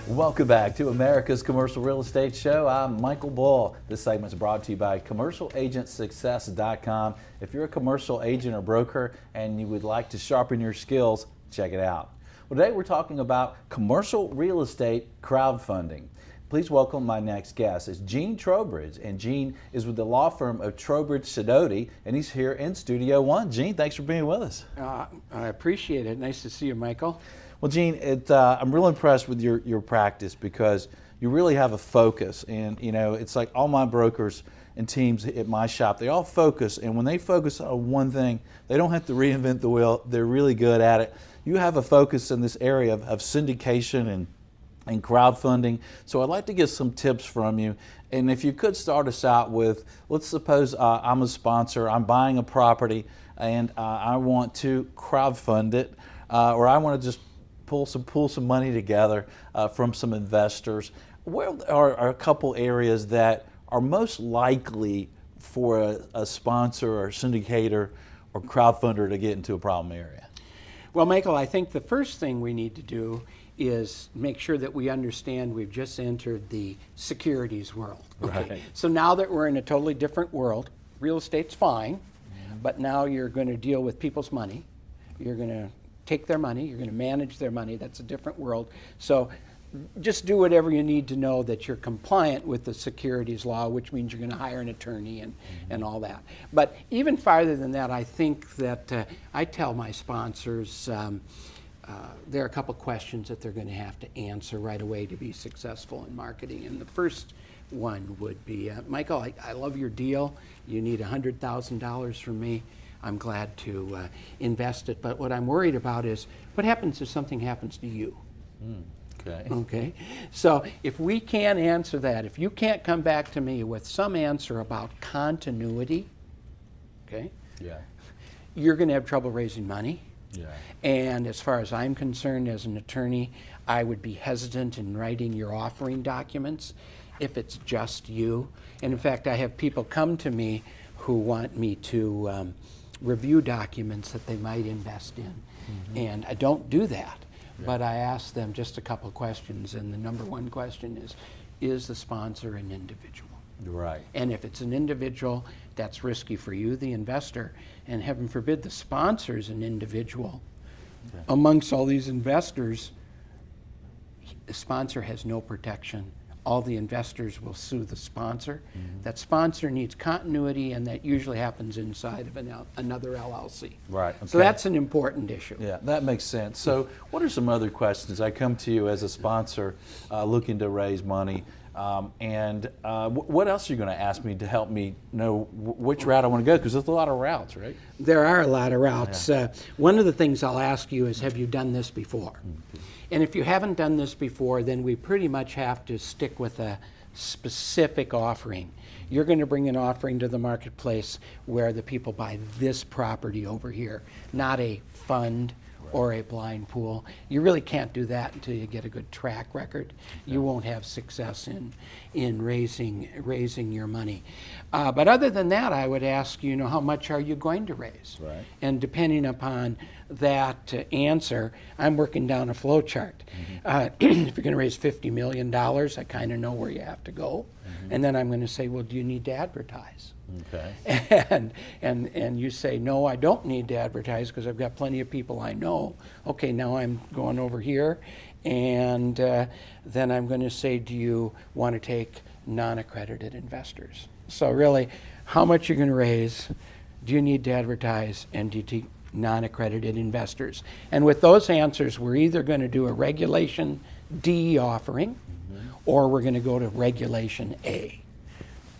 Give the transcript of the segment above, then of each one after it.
Welcome back to America's Commercial Real Estate Show. I'm Michael Bull. This segment is brought to you by CommercialAgentSuccess.com. If you're a commercial agent or broker and you would like to sharpen your skills, check it out. Well, today we're talking about commercial real estate crowdfunding. Please welcome my next guest. It's Gene Trowbridge, and Gene is with the law firm of Trowbridge Sidoti, and he's here in Studio One. Gene, thanks for being with us. I appreciate it. Nice to see you, Michael. Well, Gene, I'm real impressed with your practice because you really have a focus. And, you know, it's like all my brokers and teams at my shop, they all focus. And when they focus on one thing, they don't have to reinvent the wheel. They're really good at it. You have a focus in this area of syndication and crowdfunding. So I'd like to get some tips from you. And if you could start us out with, let's suppose I'm a sponsor, I'm buying a property, and I want to crowdfund it, or I want to just pull some money together from some investors. Where are a couple areas that are most likely for a sponsor or syndicator or crowdfunder to get into a problem area? Well, Michael, I think the first thing we need to do is make sure that we understand we've just entered the securities world. Okay? Right. So now that we're in a totally different world, real estate's fine, but now you're going to deal with people's money. You're going to take their money, you're going to manage their money. That's a different world. So just do whatever you need to know that you're compliant with the securities law, which means you're going to hire an attorney and all that. But even farther than that, I think that I tell my sponsors there are a couple questions that they're going to have to answer right away to be successful in marketing. And the first one would be, Michael, I love your deal. You need $100,000 from me. I'm glad to invest it, but what I'm worried about is what happens if something happens to you? Okay. So if we can't answer that, if you can't come back to me with some answer about continuity, okay, you're going to have trouble raising money. And as far as I'm concerned, as an attorney, I would be hesitant in writing your offering documents if it's just you. And in fact, I have people come to me who want me to review documents that they might invest in. And I don't do that, but I ask them just a couple of questions, and the number one question is the sponsor an individual? Right. And if it's an individual, that's risky for you, the investor, and heaven forbid the sponsor's an individual. Amongst all these investors, the sponsor has no protection. All the investors will sue the sponsor. That sponsor needs continuity, and that usually happens inside of another LLC. Right. Okay. So that's an important issue. Yeah, that makes sense. So what are some other questions? I come to you as a sponsor looking to raise money, and what else are you going to ask me to help me know which route I want to go? Because there's a lot of routes, right? There are a lot of routes. One of the things I'll ask you is, have you done this before? And if you haven't done this before, then we pretty much have to stick with a specific offering. You're going to bring an offering to the marketplace where the people buy this property over here, not a fund or a blind pool. You really can't do that until you get a good track record. You won't have success in raising your money. But other than that, I would ask, how much are you going to raise? Right. And depending upon that answer, I'm working down a flow chart. If you're going to raise $50 million, I kind of know where you have to go. And then I'm going to say, well, do you need to advertise? Okay. And you say, no, I don't need to advertise because I've got plenty of people I know. Okay, now I'm going over here, and then I'm going to say, do you want to take non-accredited investors? So really, how much you're going to raise, do you need to advertise, and do you take non-accredited investors? And with those answers, we're either going to do a Regulation D offering, or we're going to go to Regulation A.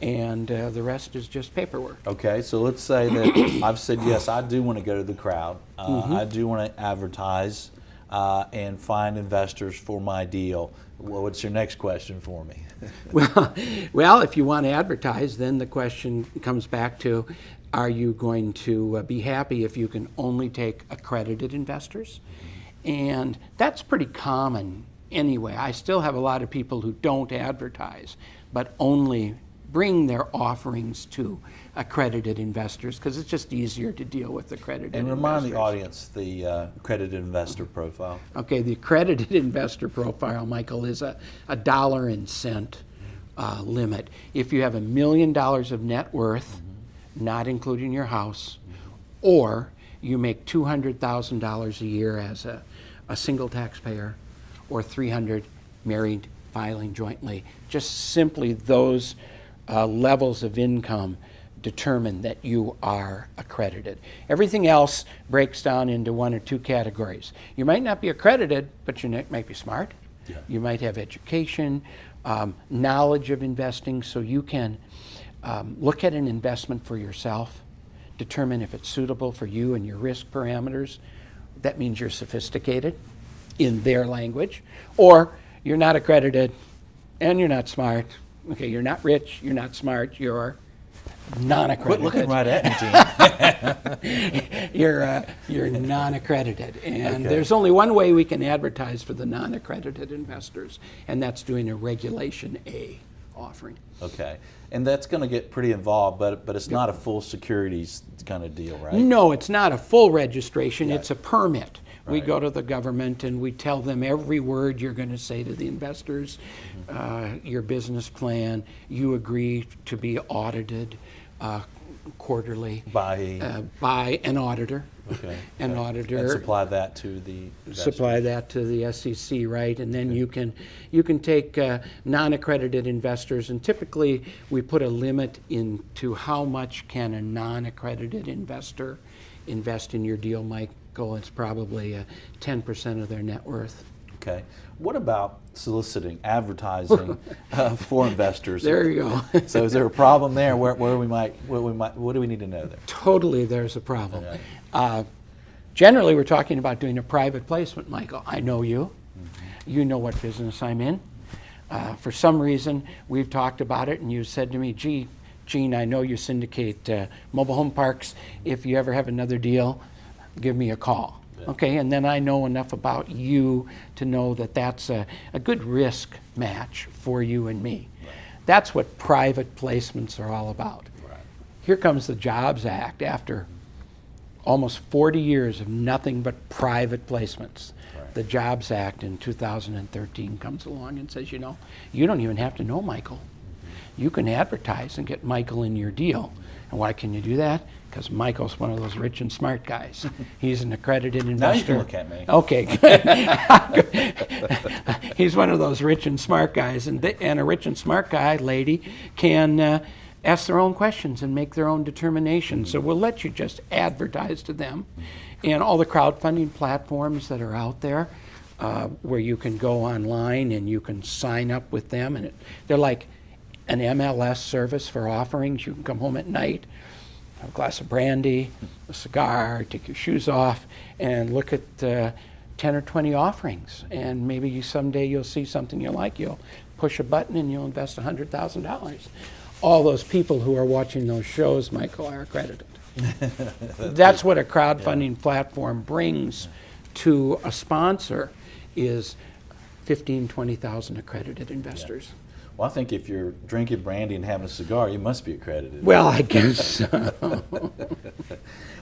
And the rest is just paperwork. Okay, so let's say that I've said, yes, I do want to go to the crowd. I do want to advertise and find investors for my deal. Well, what's your next question for me? Well, if you want to advertise, then the question comes back to, are you going to be happy if you can only take accredited investors? And that's pretty common anyway. I still have a lot of people who don't advertise, but only bring their offerings to accredited investors because it's just easier to deal with accredited investors. And remind the audience the accredited investor profile. Okay, the accredited investor profile, Michael, is a dollar and cent limit. If you have $1 million of net worth, not including your house, or you make $200,000 a year as a single taxpayer, or 300 married filing jointly, just simply those levels of income determine that you are accredited. Everything else breaks down into one or two categories. You might not be accredited, but you might be smart. Yeah. You might have education, knowledge of investing, so you can look at an investment for yourself, determine if it's suitable for you and your risk parameters. That means you're sophisticated in their language, or you're not accredited and you're not smart. Okay, you're not rich, you're not smart, you're non-accredited. Quit looking right at me, Gene. You're non-accredited, and there's only one way we can advertise for the non-accredited investors, and that's doing a Regulation A offering. Okay, and that's going to get pretty involved, but it's not a full securities kind of deal, right? No, it's not a full registration, Right. it's a permit. We Right. go to the government and we tell them every word you're going to say to the investors, your business plan. You agree to be audited quarterly By an auditor. okay, An okay. auditor. And supply that to the Supply that to the SEC, right? And then you can take non-accredited investors, and typically we put a limit into how much can a non-accredited investor invest in your deal, Michael. It's probably 10% of their net worth. Okay. What about soliciting, advertising for investors? There you go. So is there a problem there? What do we need to know there? Totally, there's a problem. Generally, we're talking about doing a private placement, Michael. I know you. You know what business I'm in. For some reason, we've talked about it, and you said to me, Gene, I know you syndicate mobile home parks. If you ever have another deal, give me a call. Yeah. Okay, and then I know enough about you to know that that's a good risk match for you and me. Right. That's what private placements are all about. Right. Here comes the Jobs Act after almost 40 years of nothing but private placements. Right. The Jobs Act in 2013 comes along and says, you don't even have to know Michael. You can advertise and get Michael in your deal. And why can you do that? Because Michael's one of those rich and smart guys. He's an accredited investor. Now you can look at me. Okay. He's one of those rich and smart guys. And a rich and smart guy, lady, can ask their own questions and make their own determinations. So we'll let you just advertise to them. And all the crowdfunding platforms that are out there, where you can go online and you can sign up with them. And they're like an MLS service for offerings. You can come home at night, have a glass of brandy, a cigar, take your shoes off, and look at 10 or 20 offerings. And maybe someday you'll see something you like. You'll push a button and you'll invest $100,000. All those people who are watching those shows, Michael, are accredited. That's what a crowdfunding platform brings to a sponsor, is 15,000, 20,000 accredited investors. Yeah. Well, I think if you're drinking brandy and having a cigar, you must be accredited. Well, I guess so.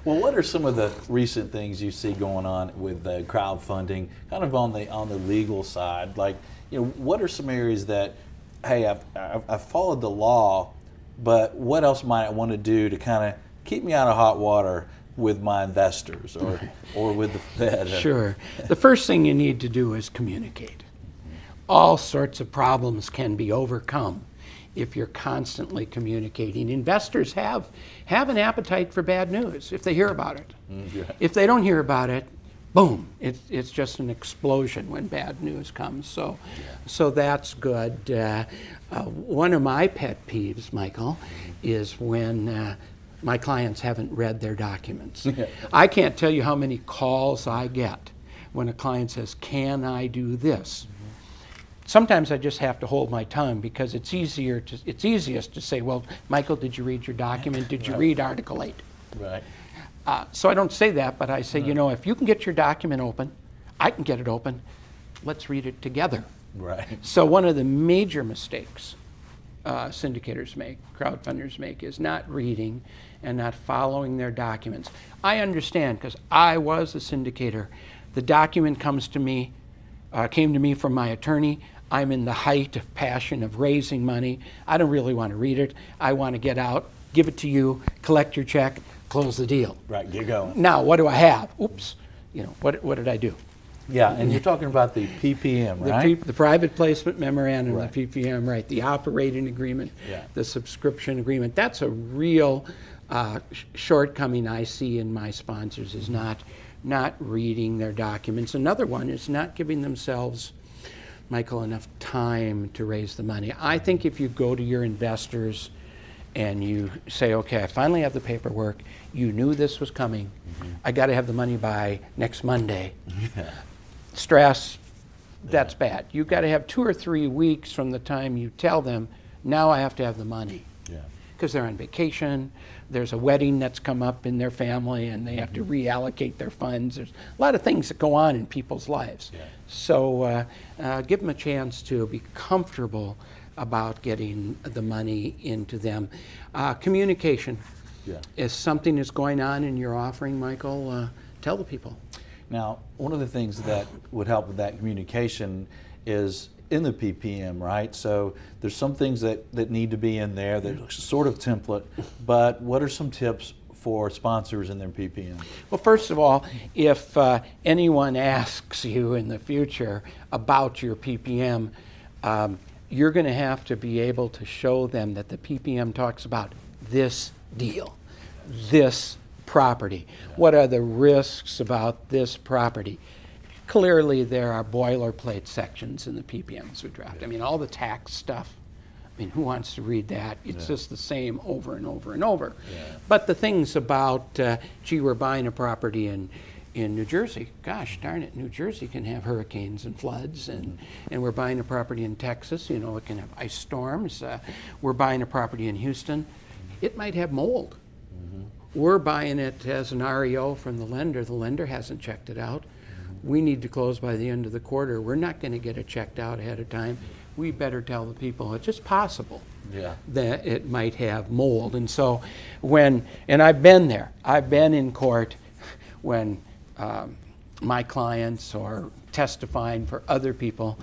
Well, what are some of the recent things you see going on with crowdfunding, kind of on the legal side? Like, what are some areas that, hey, I've followed the law, but what else might I want to do to kind of keep me out of hot water with my investors or with the Fed? Sure. The first thing you need to do is communicate. All sorts of problems can be overcome if you're constantly communicating. Investors have an appetite for bad news if they hear about it. Yeah. If they don't hear about it, boom, it's just an explosion when bad news comes. So that's good. One of my pet peeves, Michael, is when my clients haven't read their documents. Yeah. I can't tell you how many calls I get when a client says, "Can I do this?" Sometimes I just have to hold my tongue because it's easiest to say, "Well, Michael, did you read your document? Did you read Article 8?" Right. So I don't say that, but I say, if you can get your document open, I can get it open. let's read it together. Right. So one of the major mistakes syndicators make, crowdfunders make, is not reading and not following their documents. I understand, because I was a syndicator. The document came to me from my attorney. I'm in the height of passion of raising money. I don't really want to read it. I want to get out, give it to you, collect your check, close the deal. Right, get going. Now, what do I have? Oops, what did I do? Yeah, and you're talking about the PPM, right? The private placement memorandum, Right. the PPM, right? The operating agreement, Yeah. the subscription agreement. That's a real shortcoming I see in my sponsors, is not reading their documents. Another one is not giving themselves, Michael, enough time to raise the money. I think if you go to your investors and you say, okay, I finally have the paperwork, you knew this was coming, I got to have the money by next Monday. Stress, that's bad. You've got to have 2 or 3 weeks from the time you tell them, now I have to have the money. Yeah. Because they're on vacation, there's a wedding that's come up in their family, and they have to reallocate their funds. There's a lot of things that go on in people's lives. Yeah. So give them a chance to be comfortable about getting the money into them. Communication is something that's going on in your offering, Michael. Tell the people. Now, one of the things that would help with that communication is in the PPM, right? So there's some things that need to be in there that are sort of template, but what are some tips for sponsors in their PPM? Well, first of all, if anyone asks you in the future about your PPM, you're going to have to be able to show them that the PPM talks about this deal, this property. What are the risks about this property? Clearly, there are boilerplate sections in the PPMs we draft. I mean, all the tax stuff, I mean, who wants to read that? It's just the same over and over and over. But the things about, gee, we're buying a property in New Jersey. Gosh darn it, New Jersey can have hurricanes and floods, and we're buying a property in Texas, it can have ice storms. We're buying a property in Houston. It might have mold. We're buying it as an REO from the lender. The lender hasn't checked it out. We need to close by the end of the quarter. We're not going to get it checked out ahead of time. We better tell the people it's just possible that it might have mold. And so and I've been there. I've been in court when my clients are testifying for other people,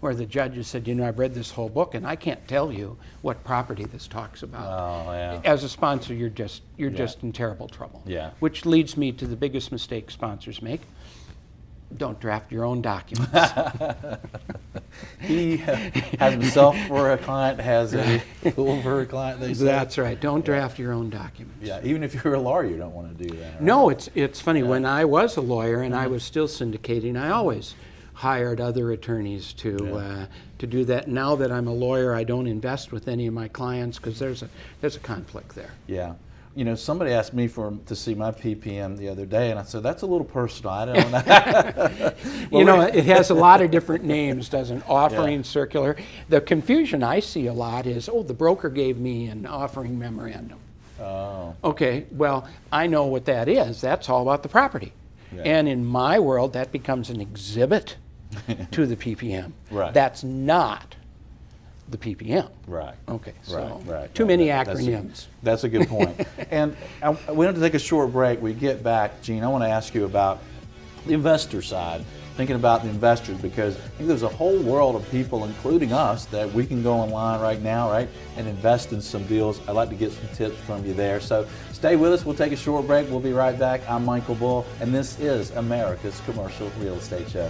where the judges said, I've read this whole book and I can't tell you what property this talks about. Oh, yeah. As a sponsor, you're just in terrible trouble. Yeah. Which leads me to the biggest mistake sponsors make. Don't draft your own documents. He has himself for a client, has a tool for a client, they say. That's right. Don't draft your own documents. Yeah, even if you're a lawyer, you don't want to do that. Right? No, it's funny. When I was a lawyer and I was still syndicating, I always hired other attorneys to do that. Now that I'm a lawyer, I don't invest with any of my clients because there's a conflict there. Yeah. Somebody asked me to see my PPM the other day, and I said, that's a little personal. I don't know. It has a lot of different names, doesn't it? Offering, circular. The confusion I see a lot is, the broker gave me an offering memorandum. Oh. Okay, well, I know what that is. That's all about the property. Yeah. And in my world, that becomes an exhibit to the PPM. Right. That's not the PPM. Right. Okay, so right. Too many acronyms. That's a good point. And we have to take a short break. We get back, Gene, I want to ask you about the investor side, thinking about the investors, because I think there's a whole world of people, including us, that we can go online right now, right, and invest in some deals. I'd like to get some tips from you there. So stay with us. We'll take a short break. We'll be right back. I'm Michael Bull, and this is America's Commercial Real Estate Show.